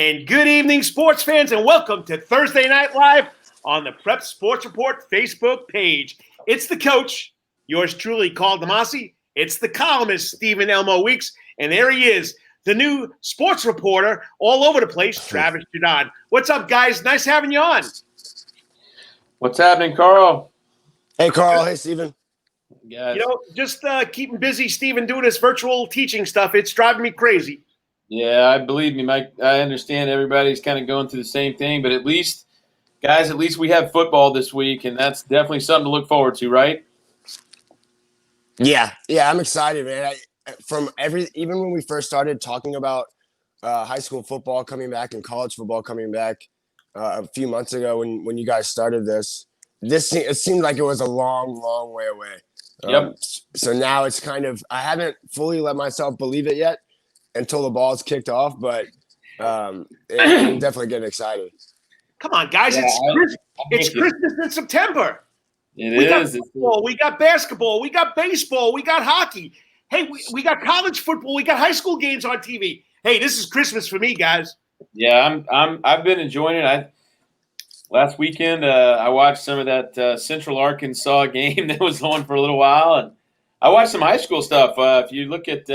And good evening, sports fans, and welcome to Thursday Night Live on the Prep Sports Report Facebook page. It's the coach, yours truly, Carl Damasi. It's the columnist, Stephen Elmo Weeks. And there he is, the new sports reporter all over the place, Travis Judon. What's up, guys? Nice having you on. What's happening, Carl? Hey, Carl. Hey, Stephen. Guys. You know, just keeping busy, Stephen, doing this virtual teaching stuff. It's driving me crazy. Yeah, I believe me, Mike. I understand everybody's kind of going through the same thing, but at least we have football this week, and that's definitely something to look forward to, right? Yeah, I'm excited, man. Even when we first started talking about high school football coming back and college football coming back a few months ago, when you guys started it seemed like it was a long, long way away. Yep. So now it's kind of, I haven't fully let myself believe it yet until the ball's kicked off, but I'm definitely getting excited. Come on, guys. Yeah, it's Christmas in September. We got football, we got basketball, we got baseball, we got hockey. Hey, we got college football, we got high school games on TV. Hey, this is Christmas for me, guys. Yeah, I've been enjoying it. Last weekend I watched some of that Central Arkansas game that was on for a little while, and I watched some high school stuff. If you look at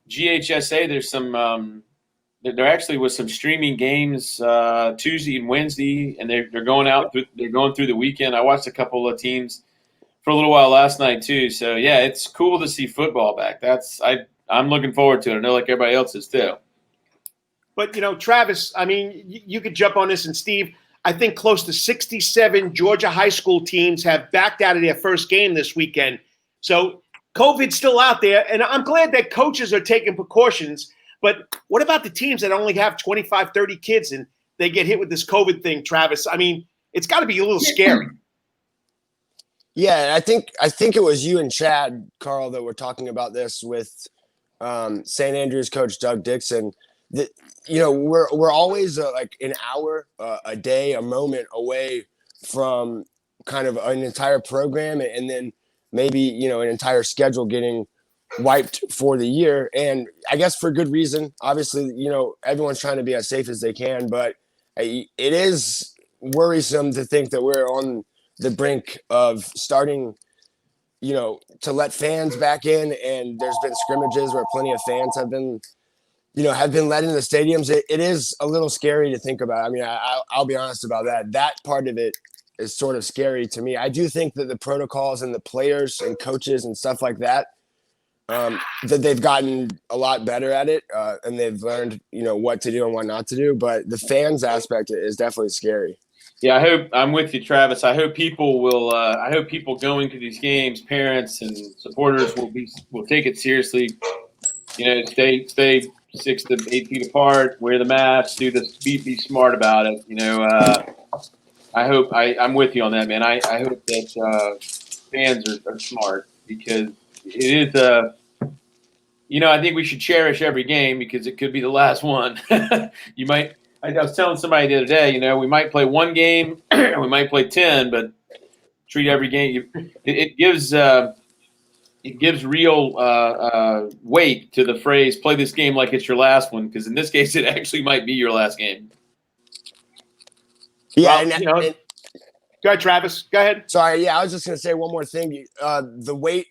GHSA, there's some. There actually was some streaming games Tuesday and Wednesday, and they're going out. They're going through the weekend. I watched a couple of teams for a little while last night too. So yeah, it's cool to see football back. I'm looking forward to it. I know, like everybody else is too. But Travis, I mean, you could jump on this, and Steve. I think close to 67 Georgia high school teams have backed out of their first game this weekend. So COVID's still out there, and I'm glad that coaches are taking precautions. But what about the teams that only have 25, 30 kids and they get hit with this COVID thing, Travis? I mean, it's got to be a little scary. Yeah, I think it was you and Chad, Carl, that were talking about this with St. Andrews coach Doug Dixon. That we're always like an hour, a day, a moment away from kind of an entire program, and then maybe an entire schedule getting wiped for the year, and I guess for good reason. Obviously, everyone's trying to be as safe as they can, but it is worrisome to think that we're on the brink of starting, to let fans back in, and there's been scrimmages where plenty of fans have been let into the stadiums. It is a little scary to think about. I mean, I'll be honest about that. That part of it is sort of scary to me. I do think that the protocols and the players and coaches and stuff like that, that they've gotten a lot better at it, and they've learned, what to do and what not to do. But the fans aspect is definitely scary. Yeah, I'm with you, Travis. I hope people will. I hope people going to these games, parents and supporters, will take it seriously. Stay 6 to 8 feet apart, wear the mask, be smart about it. I'm with you on that, man. I hope that fans are smart, because it is I think we should cherish every game, because it could be the last one. I was telling somebody the other day, we might play one game, or we might play 10, but treat every game. It gives real weight to the phrase "play this game like it's your last one," because in this case, it actually might be your last game. Yeah, go ahead, Travis. Go ahead. Sorry, yeah, I was just going to say one more thing. The weight,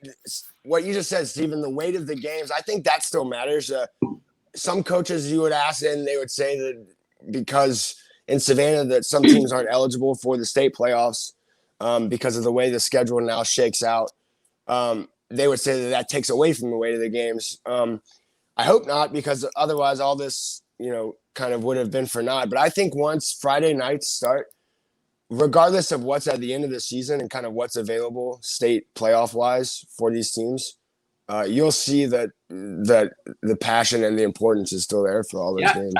what you just said, Stephen, the weight of the games, I think that still matters. Some coaches you would ask, and they would say that because in Savannah that some teams aren't eligible for the state playoffs because of the way the schedule now shakes out. They would say that takes away from the weight of the games. I hope not, because otherwise all this, kind of would have been for naught. But I think once Friday nights start, regardless of what's at the end of the season and kind of what's available state playoff wise for these teams, you'll see that the passion and the importance is still there for all those games.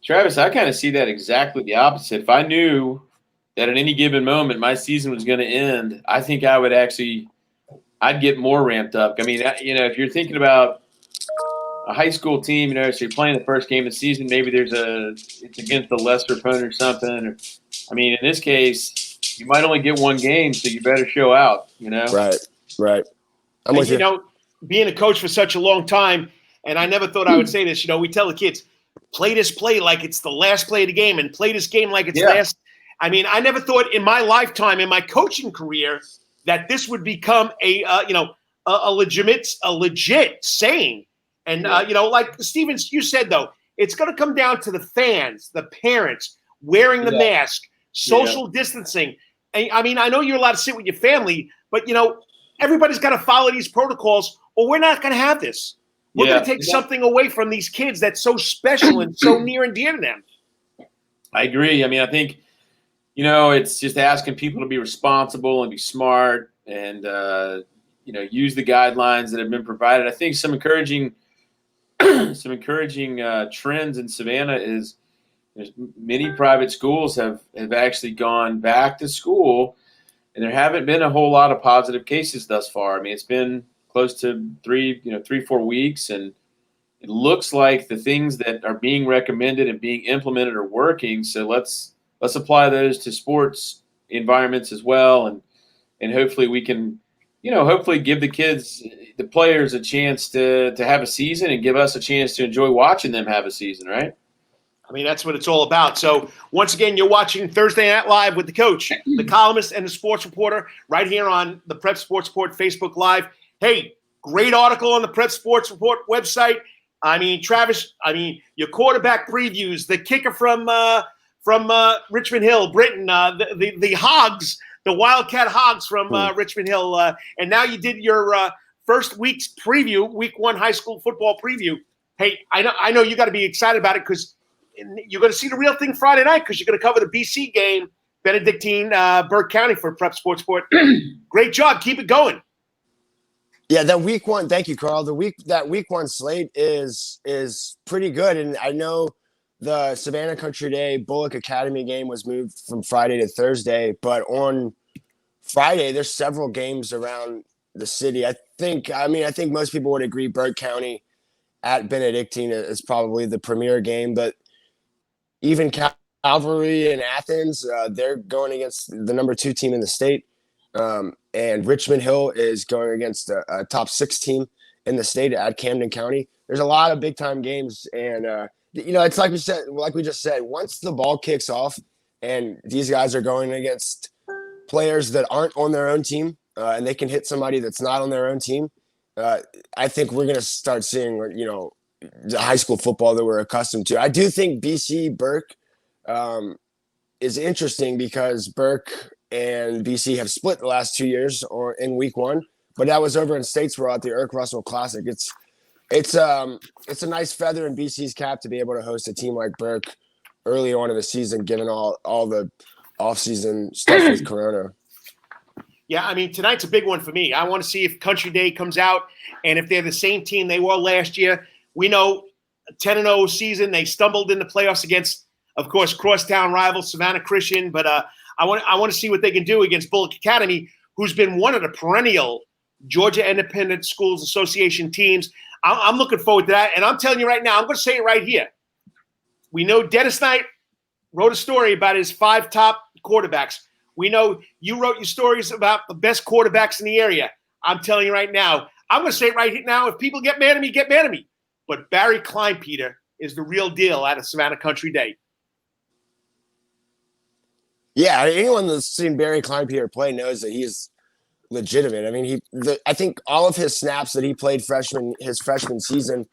Travis, I kind of see that exactly the opposite. If I knew that at any given moment my season was going to end, I think I'd get more ramped up. I mean, if you're thinking about a high school team, so you're playing the first game of the season, maybe it's against a lesser opponent or something. In this case, you might only get one game, so you better show out, Right. I'm with you. Being a coach for such a long time, and I never thought I would say this, we tell the kids, play this play like it's the last play of the game and play this game like it's Yeah. last. I mean, I never thought in my lifetime, in my coaching career, that this would become a legit saying. And, like Stevens, you said, though, it's going to come down to the fans, the parents, wearing the mask, social distancing. And, I mean, I know you're allowed to sit with your family, but, everybody's got to follow these protocols or we're not going to have this. We're going to take something away from these kids that's so special and so near and dear to them. I agree. I mean, I think, it's just asking people to be responsible and be smart and, use the guidelines that have been provided. I think some encouraging trends in Savannah is many private schools have actually gone back to school, and there haven't been a whole lot of positive cases thus far. I mean, it's been close to 3-4 weeks, and it looks like the things that are being recommended and being implemented are working. So let's apply those to sports environments as well, and hopefully we can, hopefully give the kids, the players, a chance to have a season and give us a chance to enjoy watching them have a season, right? I mean, that's what it's all about. So, once again, you're watching Thursday Night Live with the coach, the columnist, and the sports reporter right here on the Prep Sports Report Facebook Live. Hey, great article on the Prep Sports Report website. I mean, Travis, your quarterback previews, the kicker from Richmond Hill, Britain, the Hogs, the Wildcat Hogs from Richmond Hill. And now you did your first week's preview, week 1 high school football preview. Hey, I know you got to be excited about it because you're going to see the real thing Friday night because you're going to cover the BC game, Benedictine, Burke County for Prep Sports Sport. Great job. Keep it going. Yeah, that week 1. Thank you, Carl. That week 1 slate is pretty good, and I know the Savannah Country Day Bullock Academy game was moved from Friday to Thursday, but on Friday there's several games around the city. I think most people would agree Burke County at Benedictine is probably the premier game, but even Calvary and Athens, they're going against the number 2 team in the state. And Richmond Hill is going against a top 6 team in the state at Camden County. There's a lot of big time games. And, it's like we just said, once the ball kicks off and these guys are going against players that aren't on their own team, and they can hit somebody that's not on their own team, I think we're going to start seeing, the high school football that we're accustomed to. I do think BC Burke is interesting because Burke and BC have split the last 2 years or in week 1, but that was over in Statesboro at the Irk Russell Classic. It's a nice feather in BC's cap to be able to host a team like Burke early on in the season, given all the off-season stuff with Corona. Yeah, I mean, tonight's a big one for me. I want to see if Country Day comes out and if they're the same team they were last year. We know 10-0 season. They stumbled in the playoffs against, of course, crosstown rival Savannah Christian. But I want to see what they can do against Bullock Academy, who's been one of the perennial Georgia Independent Schools Association teams. I'm looking forward to that. And I'm telling you right now, I'm going to say it right here. We know Dennis Knight wrote a story about his 5 top quarterbacks. We know you wrote your stories about the best quarterbacks in the area. I'm telling you right now, I'm going to say it right now. If people get mad at me, get mad at me. But Barry Kleinpeter is the real deal out of Savannah Country Day. Yeah, anyone that's seen Barry Kleinpeter play knows that he is legitimate. I mean, I think all of his snaps that he played his freshman season,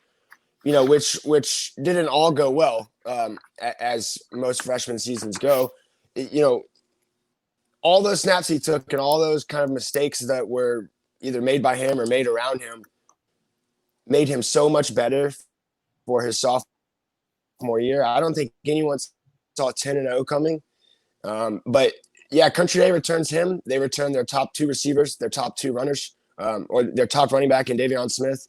which didn't all go well, as most freshman seasons go. All those snaps he took and all those kind of mistakes that were either made by him or made around him made him so much better for his sophomore year. I don't think anyone saw 10-0 coming. But yeah, Country Day returns him. They return their top 2 receivers, their top 2 runners, or their top running back in Davion Smith.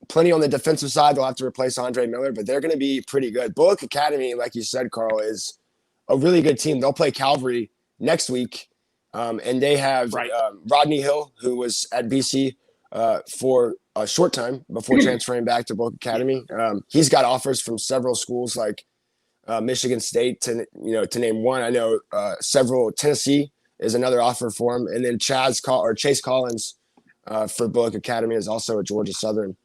Plenty on the defensive side. They'll have to replace Andre Miller, but they're going to be pretty good. Bullock Academy, like you said, Carl, is a really good team. They'll play Calvary next week. And they have Rodney Hill, who was at BC for a short time before transferring back to Bullock Academy. He's got offers from several schools like Michigan State, to name one. I know several. Tennessee is another offer for him, and then Chase Collins for Bullock Academy is also a Georgia Southern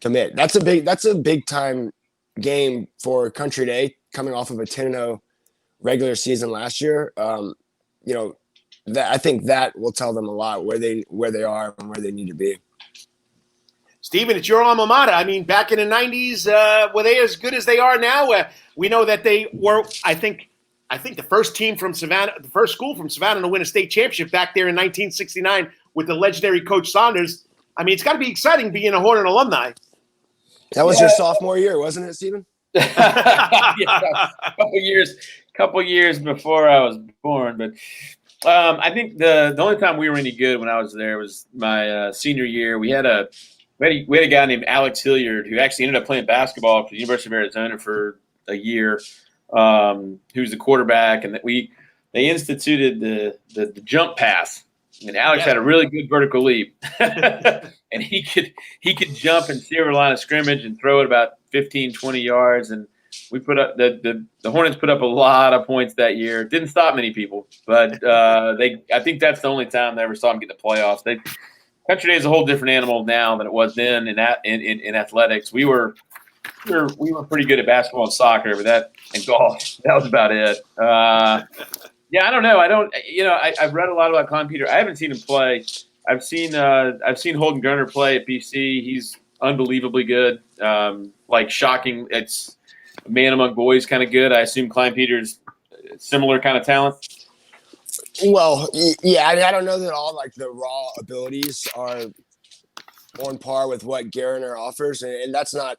commit. That's a big time game for Country Day, coming off of a 10-0 regular season last year. I think that will tell them a lot where they are and where they need to be. Steven, it's your alma mater. I mean, back in the 90s, were they as good as they are now? We know that they were, I think the first team from Savannah, the first school from Savannah to win a state championship back there in 1969 with the legendary Coach Saunders. I mean, it's got to be exciting being a Hornet alumni. That was your sophomore year, wasn't it, Steven? Yeah, couple years before I was born. But I think the only time we were any good when I was there was my senior year. We had a guy named Alex Hilliard who actually ended up playing basketball for the University of Arizona for a year. Who's the quarterback, and they instituted the jump pass. And Alex had a really good vertical leap, and he could jump and see over the line of scrimmage and throw it about 15, 20 yards. And we put up the Hornets put up a lot of points that year. Didn't stop many people, but I think that's the only time they ever saw them get the playoffs. Country Day is a whole different animal now than it was then in athletics. We were pretty good at basketball and soccer, but and golf. That was about it. Yeah, I don't know. I've read a lot about Klein Peter. I haven't seen him play. I've seen Holden Gerner play at BC. He's unbelievably good. Shocking. It's a man among boys kind of good. I assume Klein Peter's similar kind of talent. Well, yeah, I don't know that all the raw abilities are on par with what Gerner offers, and that's not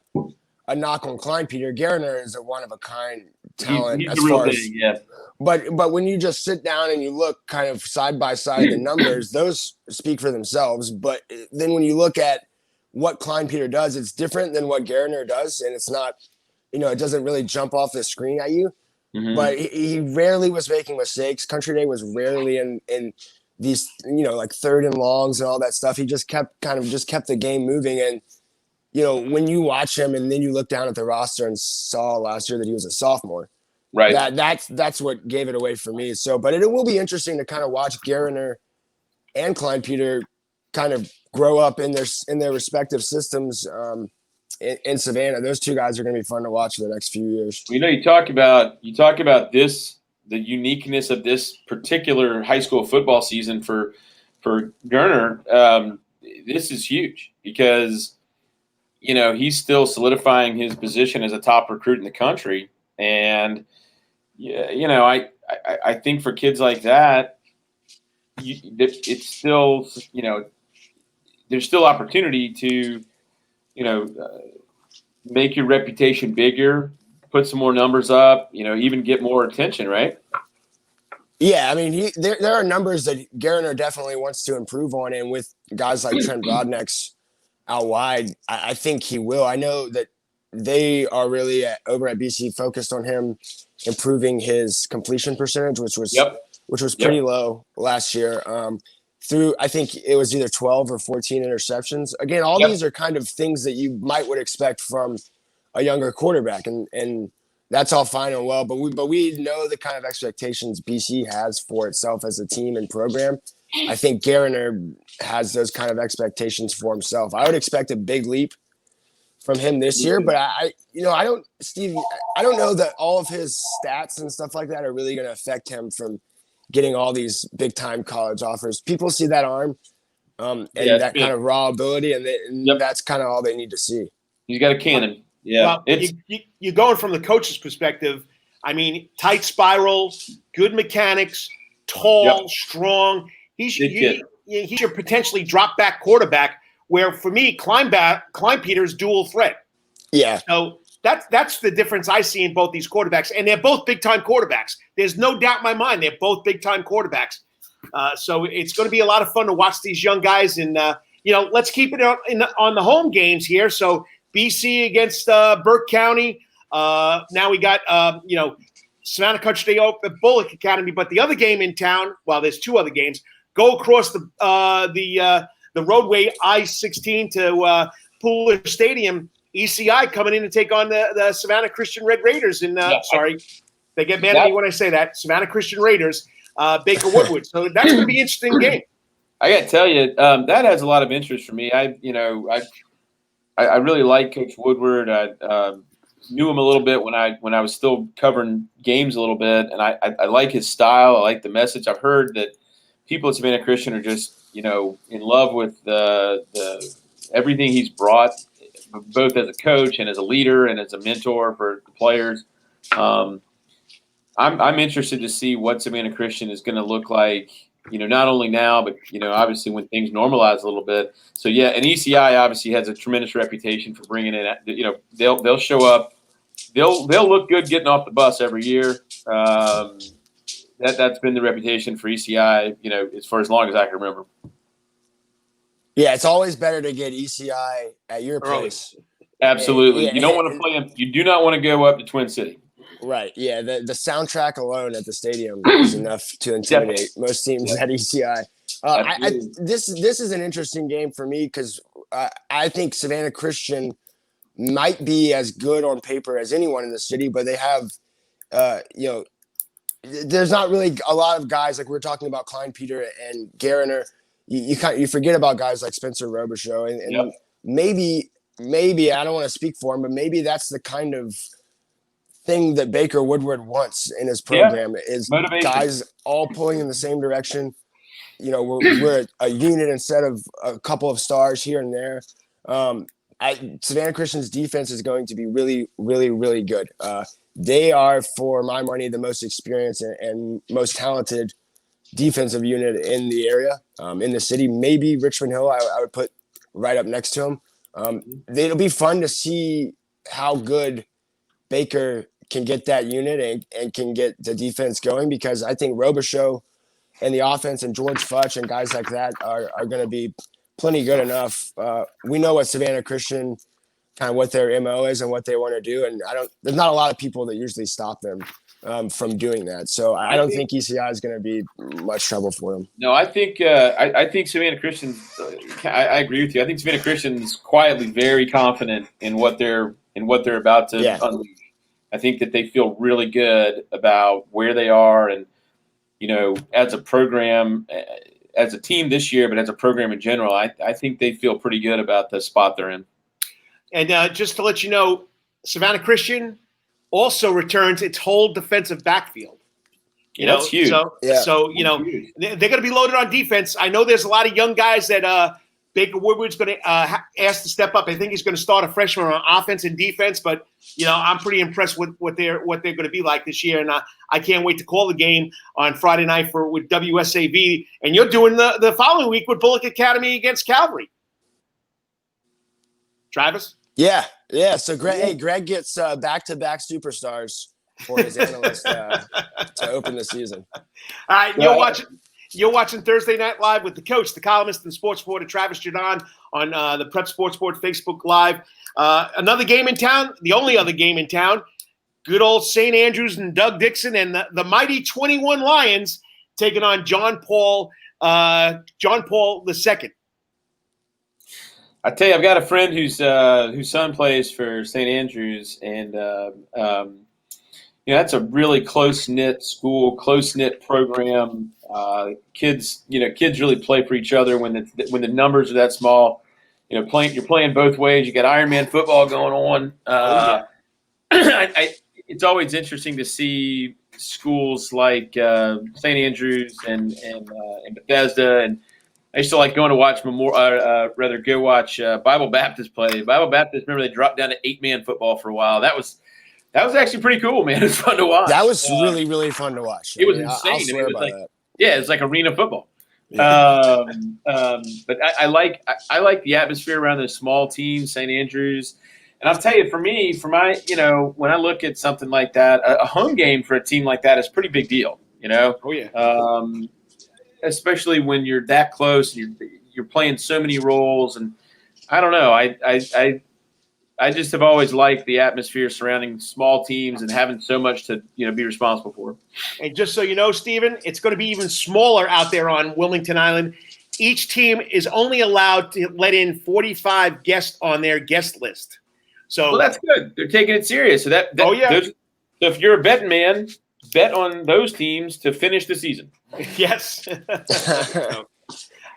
a knock on Klein Peter. Gerner is a one of a kind talent. He's the real thing, yeah. But when you just sit down and you look kind of side by side the numbers, those speak for themselves. But then when you look at what Klein Peter does, it's different than what Gerner does, and it's not, it doesn't really jump off the screen at you. Mm-hmm. But he rarely was making mistakes. Country Day was rarely in these, third and longs and all that stuff. He just kept the game moving. And, when you watch him and then you look down at the roster and saw last year that he was a sophomore, right? That's what gave it away for me. So, but it will be interesting to kind of watch Gerner and Klein Peter kind of grow up in their respective systems. In Savannah, those two guys are going to be fun to watch for the next few years. You talk about this, the uniqueness of this particular high school football season for Gerner. This is huge because he's still solidifying his position as a top recruit in the country, and I think for kids like that, it's still there's still opportunity to make your reputation bigger, put some more numbers up, even get more attention, right? Yeah, I mean, there are numbers that Gerner definitely wants to improve on, and with guys like Trent Brodnick's out wide, I think he will. I know that they are really over at BC focused on him improving his completion percentage, which was pretty low last year. Through, I think it was either 12 or 14 interceptions. Again, all these are kind of things that you would expect from a younger quarterback, and that's all fine and well. But we know the kind of expectations BC has for itself as a team and program. I think Gerner has those kind of expectations for himself. I would expect a big leap from him this year, but I don't know that all of his stats and stuff like that are really going to affect him from getting all these big time college offers. People see that arm and that kind of raw ability, and that's kind of all they need to see. He's got a cannon. Yeah. Well, you're going from the coach's perspective. I mean, tight spiral, good mechanics, tall, strong. He's your potentially drop back quarterback, where for me, Klein Peter's dual threat. Yeah. So that's the difference I see in both these quarterbacks, and they're both big time quarterbacks. There's no doubt in my mind they're both big time quarterbacks. So it's going to be a lot of fun to watch these young guys, and let's keep it on the home games here. So BC against Burke County. Now we got Savannah Country Day at Bullock Academy, but the other game in town. Well, there's two other games. Go across the roadway I-16 to Pooler Stadium. ECI coming in to take on the Savannah Christian Red Raiders. And they get mad at me when I say that. Savannah Christian Raiders, Baker Woodward. So that's going to be an interesting game. I got to tell you, that has a lot of interest for me. I really like Coach Woodward. knew him a little bit when I was still covering games a little bit, and I like his style. I like the message. I've heard that people at Savannah Christian are just in love with the everything he's brought, both as a coach and as a leader and as a mentor for the players. I'm interested to see what Savannah Christian is going to look like. Not only now, but obviously when things normalize a little bit. So yeah, and ECI obviously has a tremendous reputation for bringing in. They'll show up. They'll look good getting off the bus every year. That's been the reputation for ECI, as for as long as I can remember. Yeah, it's always better to get ECI at your place. Absolutely. You don't want to play them. You do not want to go up to Twin City. Right. Yeah. The soundtrack alone at the stadium is enough to intimidate most teams at ECI. This is an interesting game for me because I think Savannah Christian might be as good on paper as anyone in the city, but they have, there's not really a lot of guys like we're talking about Klein Peter and Gariner. You forget about guys like Spencer Robichaux and maybe I don't want to speak for him, but maybe that's the kind of thing that Baker Woodward wants in his program is motivation. Guys all pulling in the same direction. We're a unit instead of a couple of stars here and there. Savannah Christian's defense is going to be really, really, really good. They are, for my money, the most experienced and most talented defensive unit in the area, in the city. Maybe Richmond Hill, I would put right up next to him. It'll be fun to see how good Baker can get that unit and can get the defense going, because I think Robichaux and the offense and George Futch and guys like that are going to be plenty good enough. We know what Savannah Christian, kind of what their MO is and what they want to do. And there's not a lot of people that usually stop them from doing that. So I don't think ECI is going to be much trouble for them. No, I think I think Savannah Christian, I agree with you. I think Savannah Christian's quietly very confident in what they're about to unleash. I think that they feel really good about where they are, and as a program, as a team this year, but as a program in general, I think they feel pretty good about the spot they're in. And just to let you know, Savannah Christian also returns its whole defensive backfield. That's huge. So they're going to be loaded on defense. I know there's a lot of young guys that Baker Woodward's going to ask to step up. I think he's going to start a freshman on offense and defense, but I'm pretty impressed with what they're going to be like this year, and I can't wait to call the game on Friday night with WSAV. And you're doing the following week with Bullock Academy against Calvary. Travis? Yeah. So Greg gets back-to-back superstars for his analyst to open the season. All right, you're watching Thursday Night Live with the coach, the columnist, and sports reporter Travis Jordan on the Prep Sports Board Facebook Live. Another game in town, the only other game in town, good old St. Andrews and Doug Dixon and the mighty 21 Lions taking on John Paul II. I tell you, I've got a friend whose son plays for St. Andrews, and that's a really close-knit school, close-knit program. Kids really play for each other when the numbers are that small. You're playing both ways. You got Ironman football going on. It's always interesting to see schools like St. Andrews and Bethesda, and I used to like going to watch go watch Bible Baptist play. Bible Baptist, remember they dropped down to 8-man football for a while. That was actually pretty cool, man. It was fun to watch. That was really, really fun to watch. It was insane. I'll swear by that. Yeah, it's like arena football. Yeah. But I like the atmosphere around those small teams, St. Andrews. And I'll tell you, for when I look at something like that, a home game for a team like that is a pretty big deal, Oh, yeah. Especially when you're that close and you're playing so many roles. And I don't know, I just have always liked the atmosphere surrounding small teams and having so much to be responsible for. And just so you know, Stephen, it's going to be even smaller out there on Wilmington Island. Each team is only allowed to let in 45 guests on their guest list. So that's good. They're taking it serious. So oh yeah. So if you're a betting man, bet on those teams to finish the season. Yes.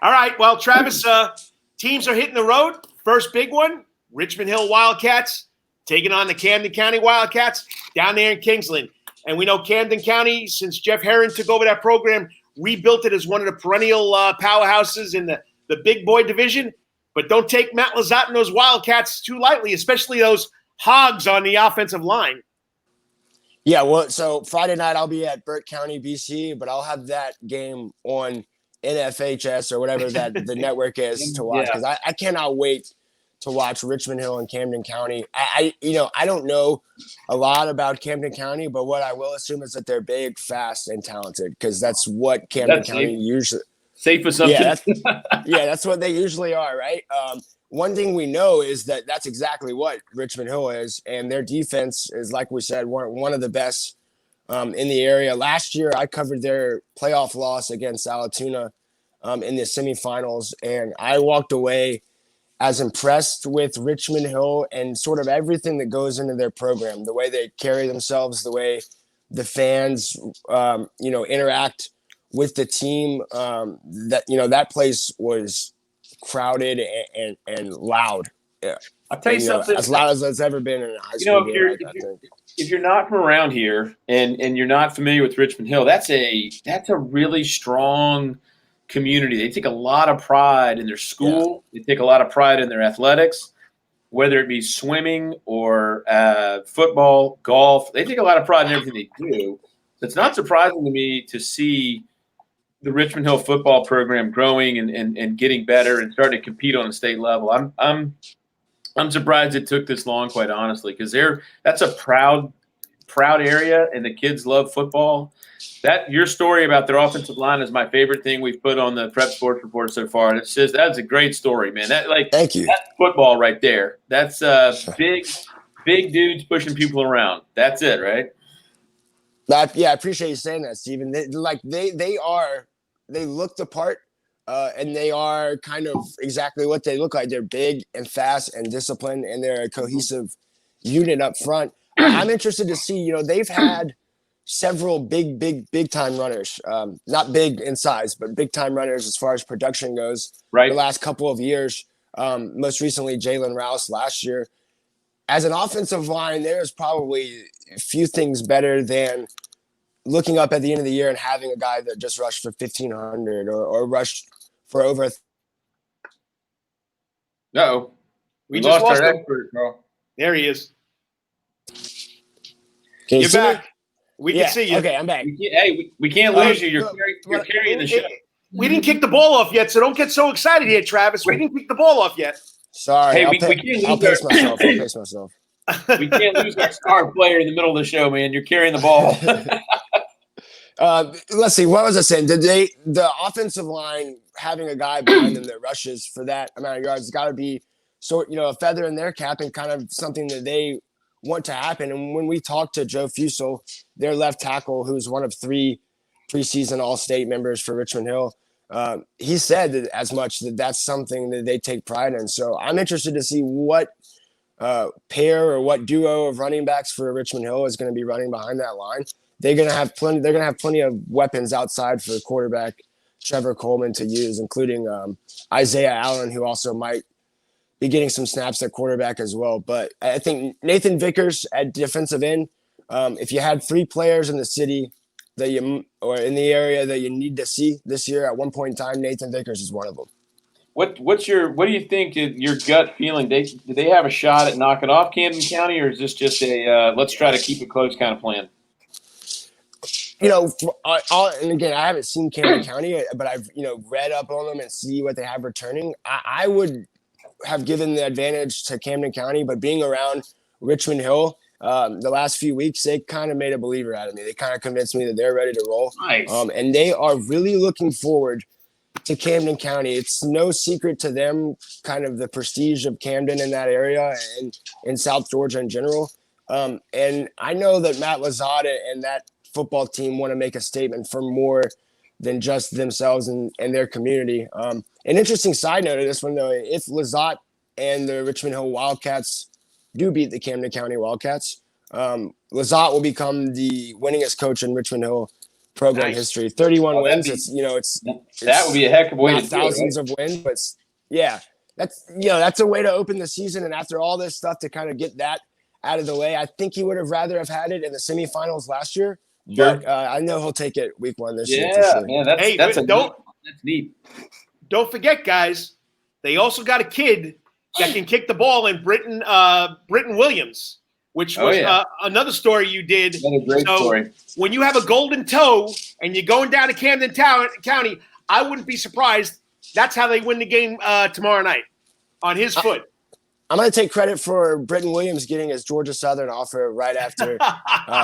All right. Well, Travis, teams are hitting the road. First big one. Richmond Hill Wildcats taking on the Camden County Wildcats down there in Kingsland. And we know Camden County, since Jeff Herron took over that program, rebuilt it as one of the perennial powerhouses in the big boy division. But don't take Matt Lizotte and those Wildcats too lightly, especially those hogs on the offensive line. Yeah, well, so Friday night I'll be at Burt County, BC, but I'll have that game on NFHS or whatever that the network is to watch, because I cannot wait to watch Richmond Hill and Camden County. I don't know a lot about Camden County, but what I will assume is that they're big, fast, and talented, because that's what Camden County usually. Safe assumption. That's what they usually are, right? One thing we know is that that's exactly what Richmond Hill is, and their defense is, like we said, one of the best in the area. Last year, I covered their playoff loss against Alatoona in the semifinals, and I walked away as impressed with Richmond Hill and sort of everything that goes into their program, the way they carry themselves, the way the fans, interact with the team. That place was crowded and loud. Yeah. I'll tell you something. As loud as it's ever been in a high school game. If you're not from around here and you're not familiar with Richmond Hill, that's a really strong community. They take a lot of pride in their school. Yeah. They take a lot of pride in their athletics, whether it be swimming or football, golf. They take a lot of pride in everything they do. It's not surprising to me to see the Richmond Hill football program growing and getting better and starting to compete on a state level. I'm surprised it took this long, quite honestly, because that's a proud area, and the kids love football. That your story about their offensive line is my favorite thing we've put on the Prep Sports Report so far. And it's just that's a great story, man. Thank you. That's football right there. That's big dudes pushing people around. That's it, right? I appreciate you saying that, Stephen. They look the part, and they are kind of exactly what they look like. They're big and fast and disciplined, and they're a cohesive unit up front. I'm interested to see, they've had several big time runners, not big in size, but big time runners as far as production goes. Right. The last couple of years, most recently Jalen Rouse last year. As an offensive line, there's probably a few things better than looking up at the end of the year and having a guy that just rushed for 1,500 or rushed for over. No, we just lost our him. expert, bro. There he is. You're back. We can see you. Okay, I'm back. We can't lose you. You're carrying the show. We didn't kick the ball off yet, so don't get so excited here, Travis. We didn't kick the ball off yet. Sorry, hey, I'll pace myself. We can't lose our star player in the middle of the show, man. You're carrying the ball. Let's see. What was I saying? The offensive line having a guy behind them that rushes for that amount of yards has got to be a feather in their cap and kind of something that they want to happen. And when we talked to Joe Fusel, their left tackle, who's one of 3 preseason All-State members for Richmond Hill, he said that as much that's something that they take pride in. So I'm interested to see what pair or what duo of running backs for Richmond Hill is going to be running behind that line. They're going to have plenty of weapons outside for quarterback Trevor Coleman to use, including Isaiah Allen, who also might be getting some snaps at quarterback as well. But I think Nathan Vickers at defensive end, if you had 3 players in the city or in the area that you need to see this year at one point in time, Nathan Vickers is one of them. What do you think your gut feeling? Do they have a shot at knocking off Camden County, or is this just a let's try to keep it close kind of plan? And again, I haven't seen Camden County, but I've read up on them and see what they have returning. I would have given the advantage to Camden County, but being around Richmond Hill the last few weeks, they kind of made a believer out of me. They kind of convinced me that they're ready to roll. Nice. And they are really looking forward to Camden County. It's no secret to them, kind of the prestige of Camden in that area and in South Georgia in general. And I know that Matt Lizotte and that football team want to make a statement for more than just themselves and their community. An interesting side note of this one, though, if Lizotte and the Richmond Hill Wildcats do beat the Camden County Wildcats, Lizotte will become the winningest coach in Richmond Hill program history. 31 wins. That would be a heck of a way to do it. Thousands of wins, but that's a way to open the season. And after all this stuff, to kind of get that out of the way. I think he would have rather have had it in the semifinals last year, Sure. but I know he'll take it week 1 this year for Yeah, sure. man, Hey, that's neat. Don't forget, guys, they also got a kid that can kick the ball in Britton Williams, which was another story you did. Another great story. When you have a golden toe and you're going down to Camden County, I wouldn't be surprised. That's how they win the game tomorrow night, on his foot. I'm going to take credit for Britton Williams getting his Georgia Southern offer right after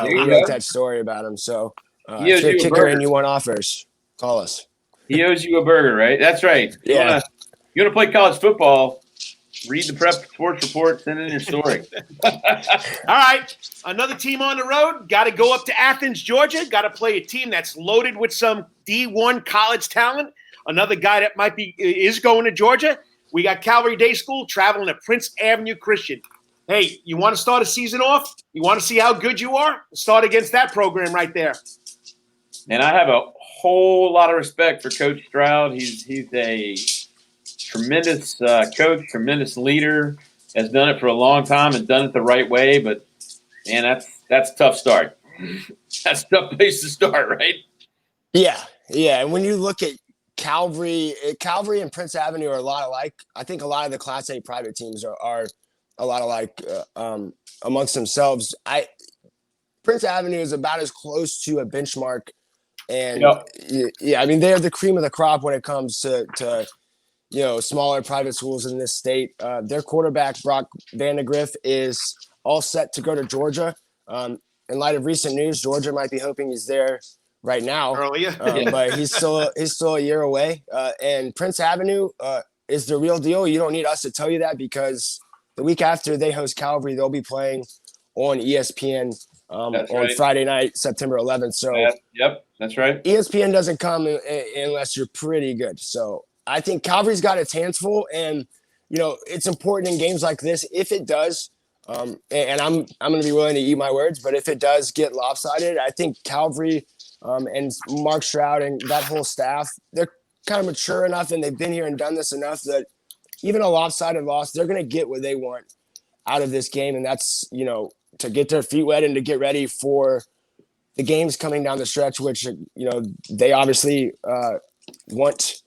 we wrote that story about him. So if you're a kicker and you want offers, call us. He owes you a burger, right? That's right. Yeah. You want to play college football, read the Prep Sports Report, send in your story. All right. Another team on the road. Got to go up to Athens, Georgia. Got to play a team that's loaded with some D1 college talent. Another guy that is going to Georgia. We got Calvary Day School traveling to Prince Avenue Christian. Hey, you want to start a season off? You want to see how good you are? Start against that program right there. And I have a whole lot of respect for Coach Stroud. He's a tremendous coach, tremendous leader, has done it for a long time and done it the right way. But, man, that's a tough start. That's a tough place to start, right? Yeah. And when you look at Calvary and Prince Avenue are a lot alike. I think a lot of the Class A private teams are a lot alike amongst themselves. Prince Avenue is about as close to a benchmark, and I mean they are the cream of the crop when it comes to smaller private schools in this state. Their quarterback Brock Vandegrift is all set to go to Georgia. In light of recent news, Georgia might be hoping he's there right now, but he's still a year away. And Prince Avenue is the real deal. You don't need us to tell you that because the week after they host Calvary, they'll be playing on ESPN on Friday night, September 11th. So, yep, that's right. ESPN doesn't come unless you're pretty good. So I think Calvary's got its hands full, and it's important in games like this if it does. And I'm going to be willing to eat my words, but if it does get lopsided, I think Calvary. And Mark Stroud and that whole staff, they're kind of mature enough and they've been here and done this enough that even a lopsided loss, they're going to get what they want out of this game. And that's, to get their feet wet and to get ready for the games coming down the stretch, which, they obviously want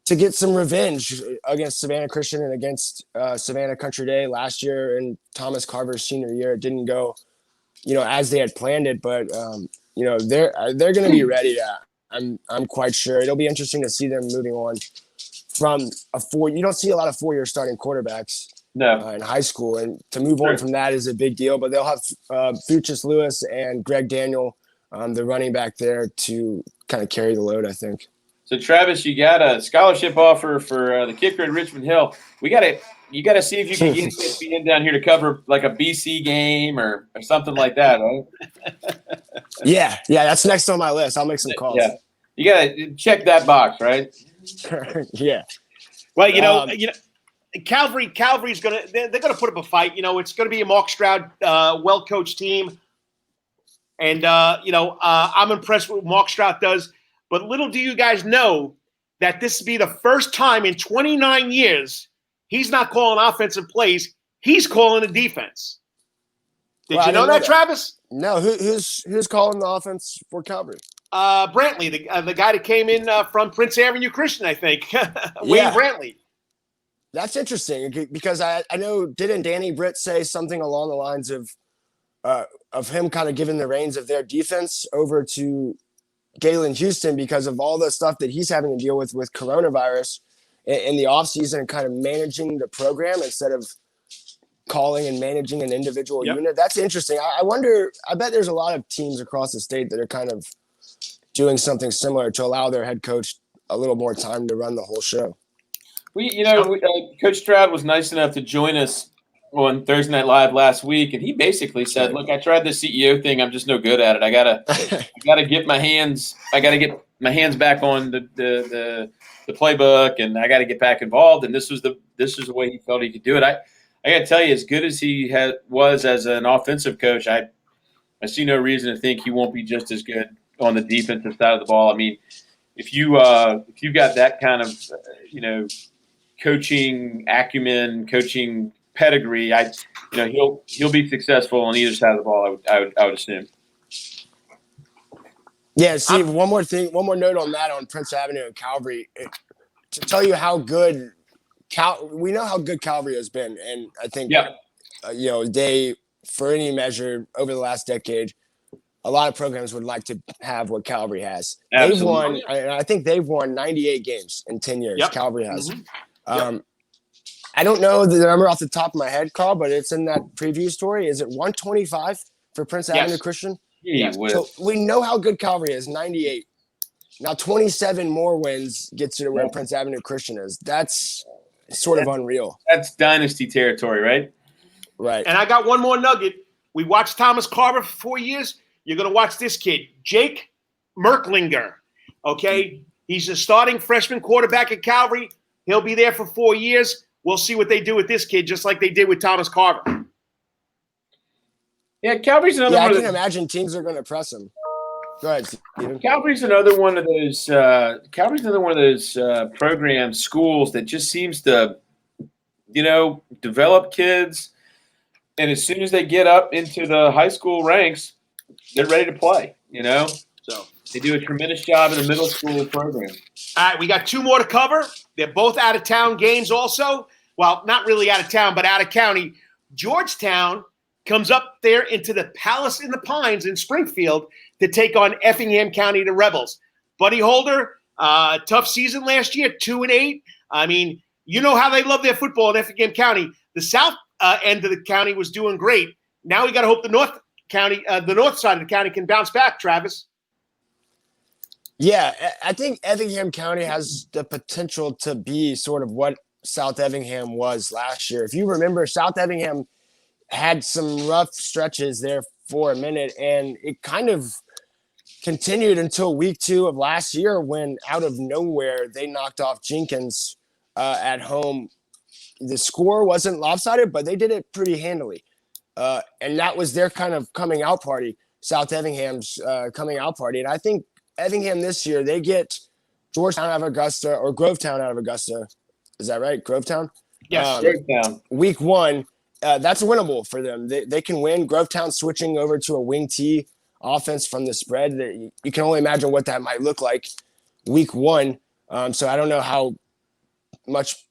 to get some revenge against Savannah Christian and against Savannah Country Day last year and Thomas Carver's senior year. It didn't go, as they had planned it, but they're going to be ready. I'm quite sure. It'll be interesting to see them moving on from you don't see a lot of 4-year starting quarterbacks in high school, and to move on from that is a big deal. But they'll have Fuchs Lewis and Greg Daniel, the running back there, to kind of carry the load, I think. So Travis, you got a scholarship offer for the kicker at Richmond Hill. You got to see if you can get ESPN down here to cover like a BC game or something like that, right? Yeah, that's next on my list. I'll make some calls. Yeah, you got to check that box, right? Yeah. Well, Calvary's they're gonna put up a fight. It's gonna be a Mark Stroud, well-coached team, and I'm impressed with what Mark Stroud does. But little do you guys know that this will be the first time in 29 years he's not calling offensive plays; he's calling the defense. Did you know that, Travis? No. Who's calling the offense for Calvary? Brantley, the guy that came in from Prince Avenue Christian, I think. Wayne Brantley. That's interesting because I know, didn't Danny Britt say something along the lines of him kind of giving the reins of their defense over to Galen Houston because of all the stuff that he's having to deal with coronavirus in the offseason and kind of managing the program instead of calling and managing an individual unit. That's interesting. I wonder, I bet there's a lot of teams across the state that are kind of doing something similar to allow their head coach a little more time to run the whole show. Coach Stroud was nice enough to join us on Thursday Night Live last week, and he basically said, "Look, I tried the CEO thing. I'm just no good at it. I gotta get my hands. I gotta get my hands back on the playbook, and I gotta get back involved." And this was the way he felt he could do it. I gotta tell you, as good as he was as an offensive coach, I see no reason to think he won't be just as good on the defensive side of the ball. I mean, if you got that kind of coaching acumen, coaching pedigree, he'll be successful on either side of the ball. I would assume. Yeah, Steve. One more note on that on Prince Avenue and Calvary to tell you how good we know how good Calvary has been, and I think they, for any measure over the last decade, a lot of programs would like to have what Calvary has. Absolutely. I think they've won 98 games in 10 years. Yep. Calvary has. Mm-hmm. I don't know the number off the top of my head, Carl, but it's in that preview story. Is it 125 for Prince Avenue Christian? Yes. So we know how good Calvary is, 98. Now 27 more wins gets you to where Prince Avenue Christian is. That's sort of unreal. That's dynasty territory, right? Right. And I got one more nugget. We watched Thomas Carver for 4 years. You're going to watch this kid, Jake Merklinger. Okay? He's a starting freshman quarterback at Calvary. He'll be there for 4 years. We'll see what they do with this kid, just like they did with Thomas Carver. Yeah, Calvary's another one. I can imagine teams are going to press him. Go ahead, Stephen. Calvary's another one of those. Programs, schools that just seems to, develop kids, and as soon as they get up into the high school ranks, they're ready to play. So they do a tremendous job in the middle school program. All right, we got 2 more to cover. They're both out-of-town games also. Well, not really out of town, but out of county. Georgetown comes up there into the Palace in the Pines in Springfield to take on Effingham County, the Rebels. Buddy Holder, tough season last year, 2-8. I mean, you know how they love their football in Effingham County. The south end of the county was doing great. Now we got to hope the north side of the county can bounce back, Travis. Yeah, I think Effingham County has the potential to be sort of what South Effingham was last year. If you remember, South Effingham had some rough stretches there for a minute, and it kind of continued until week 2 of last year when out of nowhere they knocked off Jenkins at home. The score wasn't lopsided, but they did it pretty handily. And that was their kind of coming out party, South Effingham's coming out party. And I think Effingham this year, they get Georgetown out of Augusta or Grovetown out of Augusta. Is that right? Grovetown? Yes. Grovetown. Week 1, that's winnable for them. They can win. Grovetown switching over to a wing T offense from the spread. You can only imagine what that might look like week 1. So I don't know how much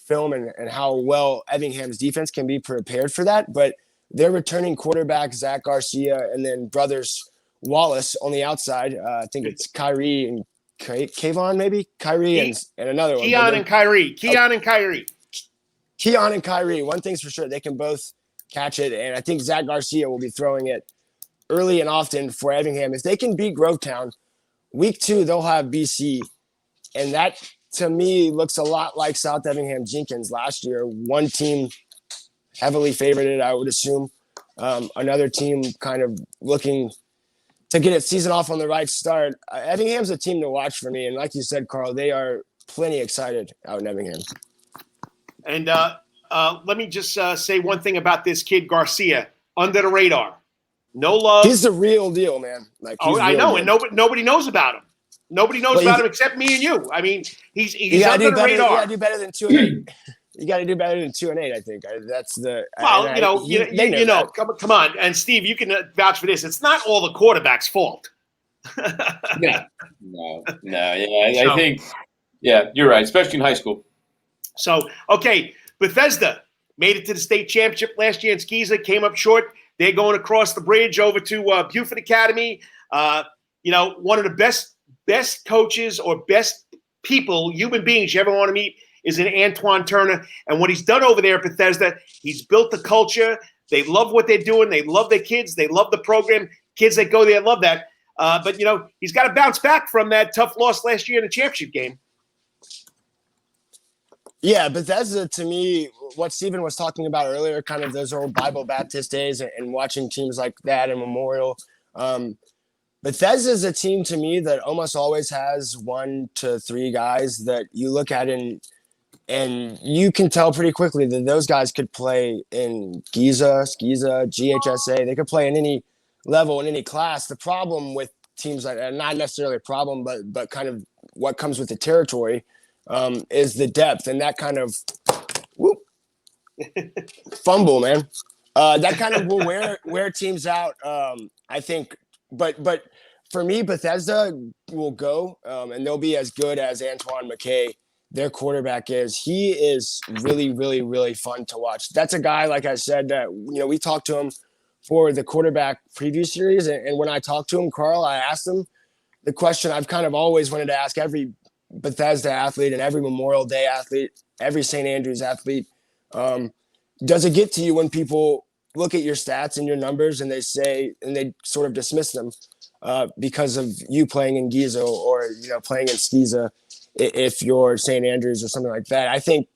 film and how well Effingham's defense can be prepared for that. But they're returning quarterback Zach Garcia and then brothers Wallace on the outside. I think it's Kyrie and Kayvon, maybe Kyrie and another one. Keon and Kyrie. Keon and Kyrie. One thing's for sure, they can both catch it, and I think Zach Garcia will be throwing it early and often for Effingham. If they can beat Grovetown, week 2 they'll have BC, and that to me looks a lot like South Effingham Jenkins last year. One team heavily favored, I would assume. Another team kind of looking to get its season off on the right start. Effingham's a team to watch for me. And like you said, Carl, they are plenty excited out in Effingham. And let me just say one thing about this kid, Garcia, under the radar. No love. He's the real deal, man. I know, and nobody knows about him. Nobody knows about him except me and you. I mean, he's under the radar. You got to do better than 2-8. You got to do better than 2-8. I think that's the. Well, you know. Come on, and Steve, you can vouch for this. It's not all the quarterback's fault. No. I think, you're right, especially in high school. So, okay, Bethesda made it to the state championship last year in Skeeza, came up short. They're going across the bridge over to Buford Academy. One of the best coaches or best people, human beings you ever want to meet is an Antoine Turner. And what he's done over there at Bethesda, he's built the culture. They love what they're doing. They love their kids. They love the program. Kids that go there love that. But he's got to bounce back from that tough loss last year in the championship game. Yeah, Bethesda, to me, what Stephen was talking about earlier, kind of those old Bible Baptist days and watching teams like that in Memorial. Bethesda is a team to me that almost always has 1 to 3 guys that you look at and you can tell pretty quickly that those guys could play in Skeeza, GHSA. They could play in any level, in any class. The problem with teams like that, not necessarily a problem, but kind of what comes with the territory, is the depth. And that kind of Fumble, man. That kind of will wear teams out. I think, but for me, Bethesda will go, and they'll be as good as Antoine McKay, their quarterback is. He is really, really, really fun to watch. That's a guy, like I said, that we talked to him for the quarterback preview series, and when I talked to him, Carl, I asked him the question I've kind of always wanted to ask every Bethesda athlete and every Memorial Day athlete, every St. Andrews athlete. Does it get to you when people look at your stats and your numbers and they sort of dismiss them because of you playing in Giza or playing in Skiza if you're St. Andrews or something like that? I think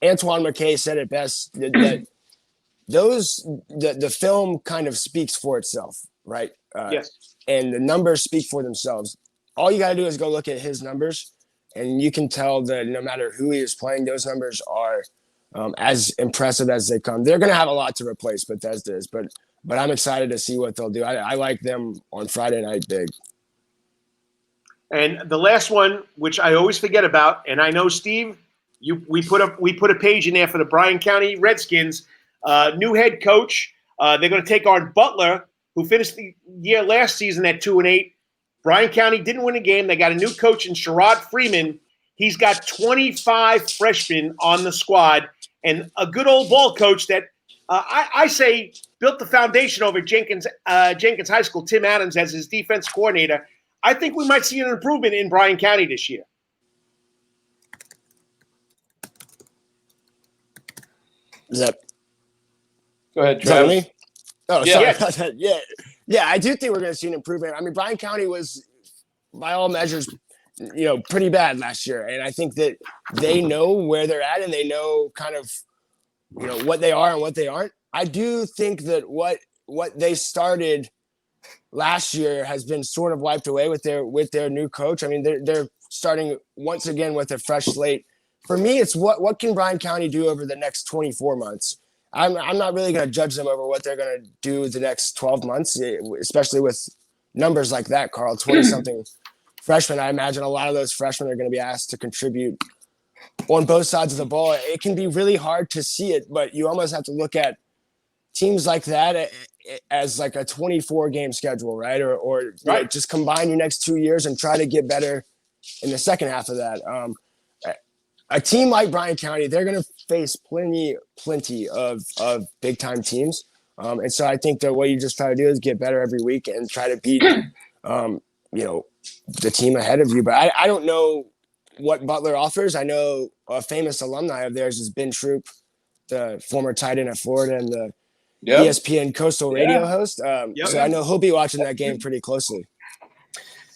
Antoine McKay said it best that the film kind of speaks for itself, right? Yes. And the numbers speak for themselves. All you got to do is go look at his numbers, and you can tell that no matter who he is playing, those numbers are as impressive as they come. They're going to have a lot to replace Bethesda is, but I'm excited to see what they'll do. I like them on Friday night big. And the last one, which I always forget about, and I know Steve, we put a page in there for the Bryan County Redskins, new head coach. They're going to take on Butler, who finished the year last season at 2-8. Bryan County didn't win a game. They got a new coach in Sherrod Freeman. He's got 25 freshmen on the squad and a good old ball coach that I say built the foundation over Jenkins High School, Tim Adams, as his defense coordinator. I think we might see an improvement in Bryan County this year. Go ahead, Travis. Oh, yeah. Sorry. Yeah, I do think we're going to see an improvement. I mean, Bryan County was, by all measures, pretty bad last year, and I think that they know where they're at and they know kind of, what they are and what they aren't. I do think that what they started last year has been sort of wiped away with their new coach. I mean, they're starting once again with a fresh slate. For me, it's what can Bryan County do over the next 24 months. I'm not really going to judge them over what they're going to do the next 12 months, especially with numbers like that, Carl. 20-something freshmen. I imagine a lot of those freshmen are going to be asked to contribute on both sides of the ball. It can be really hard to see it, but you almost have to look at teams like that as like a 24-game schedule, right? Or right. Just combine your next 2 years and try to get better in the second half of that. A team like Bryan County, they're going to face plenty of big-time teams. And so I think that what you just try to do is get better every week and try to beat, the team ahead of you. But I don't know what Butler offers. I know a famous alumni of theirs is Ben Troop, the former tight end at Florida and the ESPN Coastal Radio host. So I know he'll be watching that game pretty closely.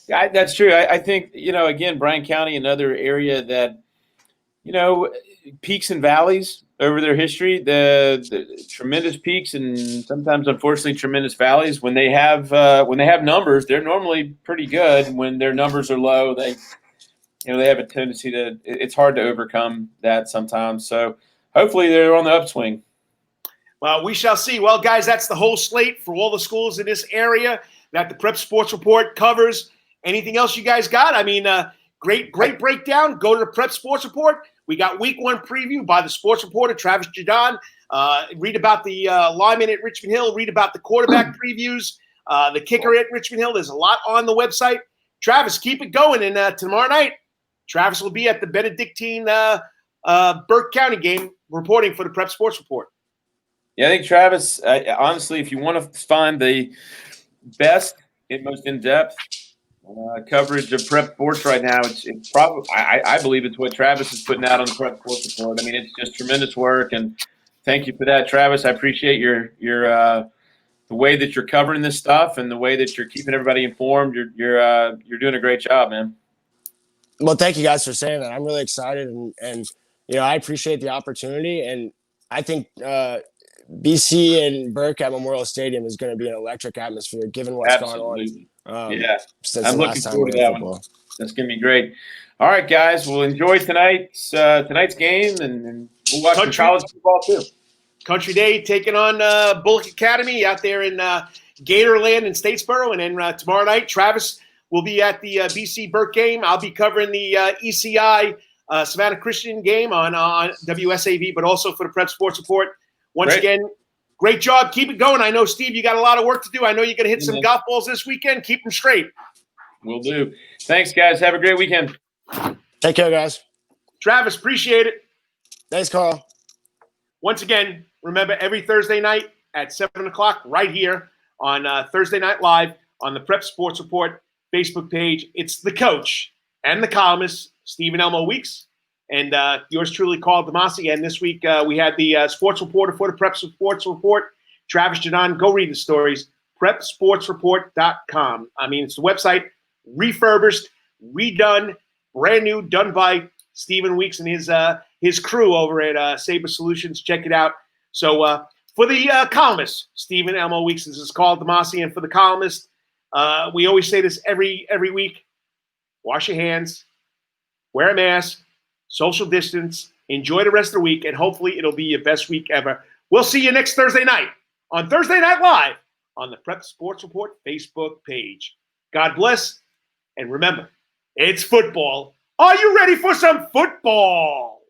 Yeah, that's true. I think, again, Bryan County, another area that, peaks and valleys over their history, the tremendous peaks and sometimes, unfortunately, tremendous valleys. When they have numbers, they're normally pretty good. When their numbers are low, they have a tendency to. It's hard to overcome that sometimes. So hopefully, they're on the upswing. Well, we shall see. Well, guys, that's the whole slate for all the schools in this area that the Prep Sports Report covers. Anything else you guys got? I mean, great breakdown. Go to the Prep Sports Report. We got week 1 preview by the sports reporter, Travis Jadon. Read about the lineman at Richmond Hill. Read about the quarterback previews, the kicker at Richmond Hill. There's a lot on the website. Travis, keep it going. And tomorrow night, Travis will be at the Benedictine Burke County game reporting for the Prep Sports Report. Yeah, I think, Travis, honestly, if you want to find the best and most in-depth coverage of Prep Sports right now, it's probably I believe it's what Travis is putting out on the Prep Sports Report. I mean, it's just tremendous work, and thank you for that, Travis. I appreciate your the way that you're covering this stuff and the way that you're keeping everybody informed. You're doing a great job, man. Well, thank you guys for saying that. I'm really excited, and I appreciate the opportunity, and I think BC and Burke at Memorial Stadium is going to be an electric atmosphere given what's Absolutely. gone on. I'm looking forward to that one. That's going to be great. All right, guys. We'll enjoy tonight's game, and we'll watch some college football too. Country Day taking on Bullock Academy out there in Gatorland in Statesboro. And then tomorrow night, Travis will be at the BC Burke game. I'll be covering the ECI Savannah Christian game on WSAV, but also for the Prep Sports Report. Once Great. again, great job. Keep it going. I know, Steve, you got a lot of work to do. I know you're going to hit some man. golf balls this weekend. Keep them straight. Will do. Thanks, guys. Have a great weekend. Take care, guys. Travis, appreciate it. Thanks, Carl. Once again, remember every Thursday night at 7 o'clock right here on Thursday Night Live on the Prep Sports Report Facebook page. It's the coach and the columnist, Stephen Elmo Weeks, and yours truly, Carl Damasi. And this week we had the sports reporter for the Prep Sports Report, Travis Jadon. Go read the stories, prepsportsreport.com. I mean, it's the website, refurbished, redone, brand new, done by Stephen Weeks and his crew over at Sabre Solutions. Check it out. So for the columnist, Stephen Elmo Weeks, this is Carl Damasi, and for the columnist, we always say this every week: wash your hands, wear a mask, social distance, enjoy the rest of the week, and hopefully it'll be your best week ever. We'll see you next Thursday night on Thursday Night Live on the Prep Sports Report Facebook page. God bless, and remember, it's football. Are you ready for some football?